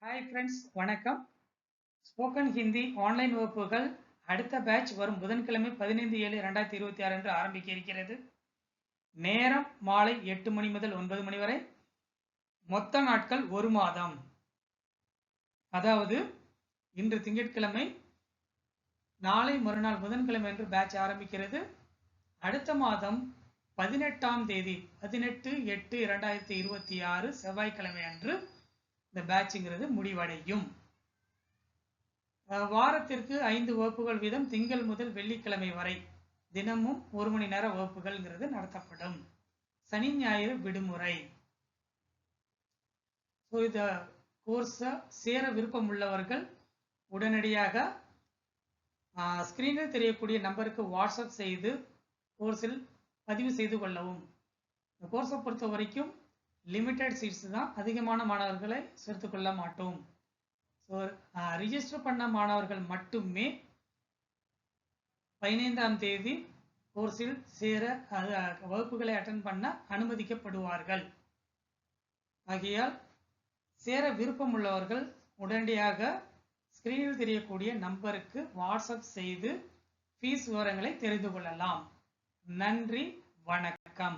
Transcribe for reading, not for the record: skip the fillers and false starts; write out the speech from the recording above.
Hi friends, வணக்கம். Spoken Hindi online வகுப்புகள் அடுத்த பேட்ச் வரும் புதன்கிழமை 15/7/2026 அன்று ஆரம்பிக்க இருக்கிறது. நேரம் மாலை 8 மணி முதல் 9 மணி வரை. மொத்த நாட்கள் ஒரு மாதம். அதாவது இன்று திங்கட்கிழமை, நாளை மறுநாள் புதன்கிழமை என்று பேட்ச் ஆரம்பிக்கிறது. அடுத்த மாதம் 18ஆம் தேதி 18/8/2026 செவ்வாய்க்கிழமை அன்று இந்த பேட்சுங்கிறது முடிவடையும். வாரத்திற்கு 5 வகுப்புகள் வீதம் திங்கள் முதல் வெள்ளிக்கிழமை வரை தினமும் 1 மணி நேர வகுப்புகள்ங்கிறது நடத்தப்படும். சனி ஞாயிறு விடுமுறை. இந்த கோர்ஸை சேர விருப்பம் உள்ளவர்கள் உடனடியாக ஸ்கிரீனில் தெரியக்கூடிய நம்பருக்கு வாட்ஸ்அப் செய்து கோர்ஸில் பதிவு செய்து கொள்ளவும். இந்த கோர்ஸை பொறுத்த வரைக்கும் லிமிட்டட் சீட்ஸ் தான், அதிகமான மாணவர்களை சேர்த்துக்கொள்ள மாட்டோம். ஸோ ரிஜிஸ்டர் பண்ண மாணவர்கள் மட்டுமே 15ஆம் தேதி கோர்ஸில் சேர வகுப்புகளை அட்டன் பண்ண அனுமதிக்கப்படுவார்கள். ஆகையால் சேர விருப்பம் உள்ளவர்கள் உடனடியாக ஸ்கிரீனில் தெரியக்கூடிய நம்பருக்கு வாட்ஸ்அப் செய்து ஃபீஸ் விவரங்களை தெரிந்து கொள்ளலாம். நன்றி, வணக்கம்.